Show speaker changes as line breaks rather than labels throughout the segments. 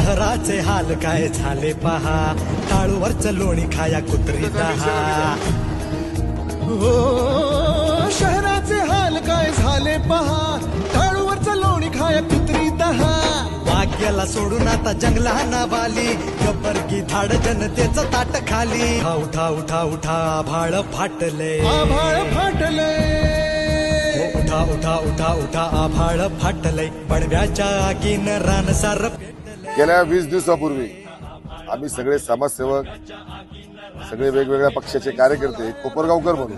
शहराचे हाल काय झाले पहा, टाळूवरचं लोणी खाया कुत्री दहा.
हो शहराचे हाल काय झाले पहा, टाळूवरचं लोणी खाया कुत्री दहा.
वाक्याला सोडून आता जंगला नावाली, गब्बरगी धाड जनतेचं ताट खाली. उठा उठा उठा आभाळ फाटले,
आभाळ फाटले.
उठा उठा उठा उठा आभाळ फाटले, पडव्याच्या आगीनं रानसार पेटले.
गेल्या 20 दिवसापूर्वी आम्ही सगळे समाजसेवक, सगळे वेगवेगळ्या पक्षाचे कार्यकर्ते कोपरगावकर म्हणून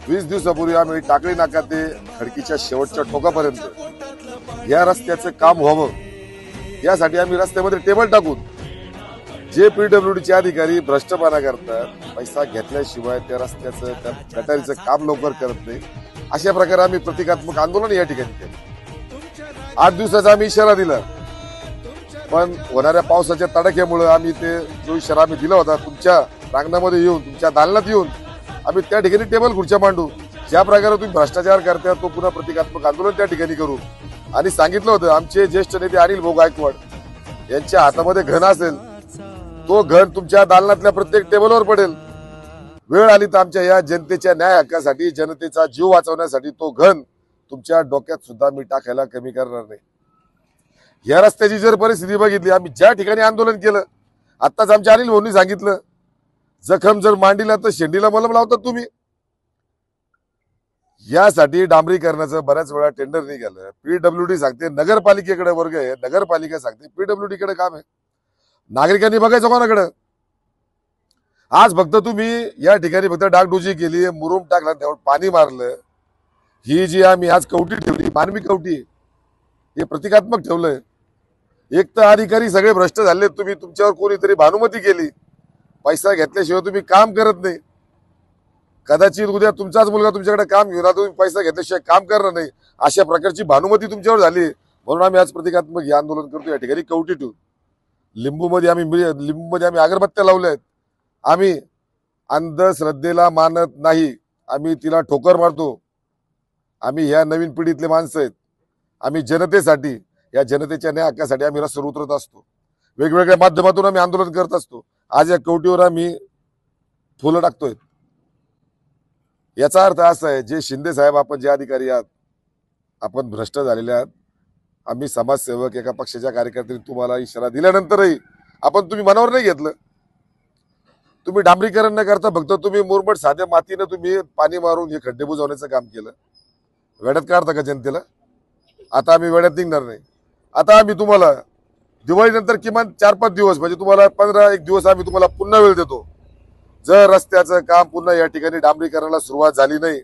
20 दिवसापूर्वी आम्ही टाकळी नाका ते खडकीच्या शेवटच्या टोकापर्यंत या रस्त्याचं काम व्हावं यासाठी आम्ही रस्त्यामध्ये टेबल टाकून जे पीडब्ल्यूडीचे अधिकारी भ्रष्टपणा करतात, पैसा घेतल्याशिवाय त्या रस्त्याचं त्या गटारीचं काम लवकर करत नाही, अशा प्रकारे आम्ही प्रतिकात्मक आंदोलन या ठिकाणी केलं. 8 दिवसाचा आम्ही इशारा दिला, पण होणाऱ्या पावसाच्या तडाख्यामुळे आम्ही ते जो इशारा आम्ही दिला होता, तुमच्या रांगणामध्ये येऊन, तुमच्या दालनात येऊन आम्ही त्या ठिकाणी टेबल खुर्च्या मांडू, ज्या प्रकारे तुम्ही भ्रष्टाचार करता तो पुन्हा प्रतिकात्मक आंदोलन त्या ठिकाणी करू. आणि सांगितलं होतं आमचे ज्येष्ठ नेते अनिल भाऊ गायकवाड यांच्या हातामध्ये घन असेल, तो घन तुमच्या दालनातल्या प्रत्येक टेबलवर पडेल. वेळ आली तर आमच्या या जनतेच्या न्याय हक्कासाठी, जनतेचा जीव वाचवण्यासाठी तो घन तुमच्या डोक्यात सुद्धा मी टाकायला कमी करणार नाही. या रस्त्याची जर परिस्थिती बघितली, आम्ही ज्या ठिकाणी आंदोलन केलं, आत्ताच आमच्या अनिल भाऊंनी सांगितलं, जखम जर मांडीला तर शेंडीला मलम लावतात तुम्ही. यासाठी डांबरीकरणाचं बऱ्याच वेळा टेंडर निघालं. पीडब्ल्यूडी सांगते नगरपालिकेकडे वर्ग आहे, नगरपालिका सांगते पीडब्ल्यूडी कडे काम आहे. नागरिकांनी बघायचं कोणाकडे? आज फक्त तुम्ही या ठिकाणी फक्त डागडुजी केली, मुरुम टाकला, त्यावर पाणी मारलं. ही जी आम्ही आज कवटी ठेवली, मानवी कवटी, हे प्रतिकात्मक ठेवलंय. एक तर अधिकारी सगळे भ्रष्ट झाले, तुम्ही तुमच्यावर कोणीतरी भानुमती केली, पैसा घेतल्याशिवाय तुम्ही काम करत नाही. कदाचित उद्या तुमचाच मुलगा तुमच्याकडे काम घेऊन तुम्ही पैसा घेतल्याशिवाय काम करणार नाही, अशा प्रकारची भानुमती तुमच्यावर झाली. म्हणून आम्ही आज प्रतिकात्मक हे आंदोलन करतो. या ठिकाणी कवटी ठेवून लिंबूमध्ये आम्ही अगरबत्त्या लावल्या आहेत. आम्ही अंधश्रद्धेला मानत नाही, आम्ही तिला ठोकर मारतो. आम्ही ह्या नवीन पिढीतले माणसं आहेत. आम्ही जनतेसाठी, या जनतेच्या न्याय हक्कासाठी आम्ही रस्त्यावर उतरत असतो. वेगवेगळ्या माध्यमातून आम्ही आंदोलन करत असतो. आज या कवटीवर आम्ही फुलं टाकतोय. याचा अर्थ असा आहे, जे शिंदे साहेब, आपण जे अधिकारी आहात, आपण भ्रष्ट झालेले आहात. आम्ही समाजसेवक, एका पक्षाच्या कार्यकर्त्यांनी तुम्हाला इशारा दिल्यानंतरही तुम्ही मनावर नाही घेतलं. तुम्ही डांबरीकरण न करता फक्त तुम्ही मुरमट साध्या मातीनं तुम्ही पाणी मारून हे खड्डे बुजवण्याचं काम केलं. वेड्यात काढता का जनतेला? आता आम्ही वेड्यात निघणार नाही. आता आम्ही तुम्हाला दिवाळीनंतर किमान 4-5 दिवस, म्हणजे तुम्हाला 15-1 दिवस आम्ही तुम्हाला पुन्हा वेळ देतो. जर रस्त्याचं काम पुन्हा या ठिकाणी डांबरीकरणाला सुरुवात झाली नाही,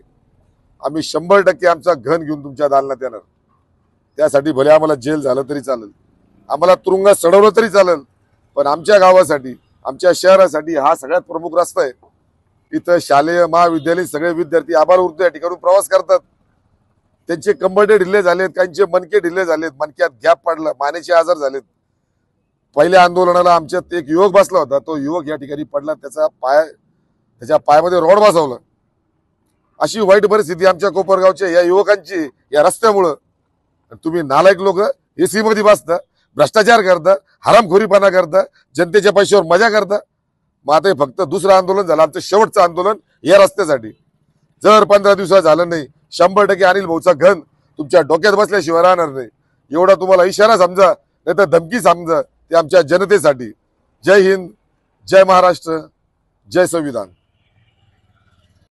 आम्ही 100% आमचा घन घेऊन तुमच्या दालनात येणार. त्यासाठी भले आम्हाला जेल झालं तरी चालेल, आम्हाला तुरुंगात चढवलं तरी चालेल, पण आमच्या गावासाठी, आमच्या शहरासाठी हा सगळ्यात प्रमुख रस्ता आहे. इथं शालेय, महाविद्यालयीन सगळे विद्यार्थी आभार या ठिकाणून प्रवास करतात. त्यांचे कंबरडे ढिल्ले झालेत, काहींचे मनके ढिल्ले झालेत, मनक्यात गॅप पडला, मानेचे आजार झालेत. पहिल्या आंदोलनाला आमच्यात एक युवक बसला होता, तो युवक या ठिकाणी पडला, त्याच्या पायामध्ये रॉड बसवला. अशी वाईट परिस्थिती आमच्या कोपरगावच्या या युवकांची या रस्त्यामुळं. तुम्ही नालायक लोक एसी मध्ये बसता, भ्रष्टाचार करता, हरामखोरीपणा करता, जनतेच्या पैशावर मजा करता. मग आता फक्त दुसरं आंदोलन झालं, आमचं शेवटचं आंदोलन या रस्त्यासाठी. जर 15 दिवसात झालं नाही, 100% अनिल भाऊचा घन तुमच्या डोक्यात बसल्याशिवाय राहणार नाही. एवढा तुम्हाला इशारा समजा, नाही तर धमकी समजा. ते आमच्या जनतेसाठी. जय हिंद, जय महाराष्ट्र, जय संविधान.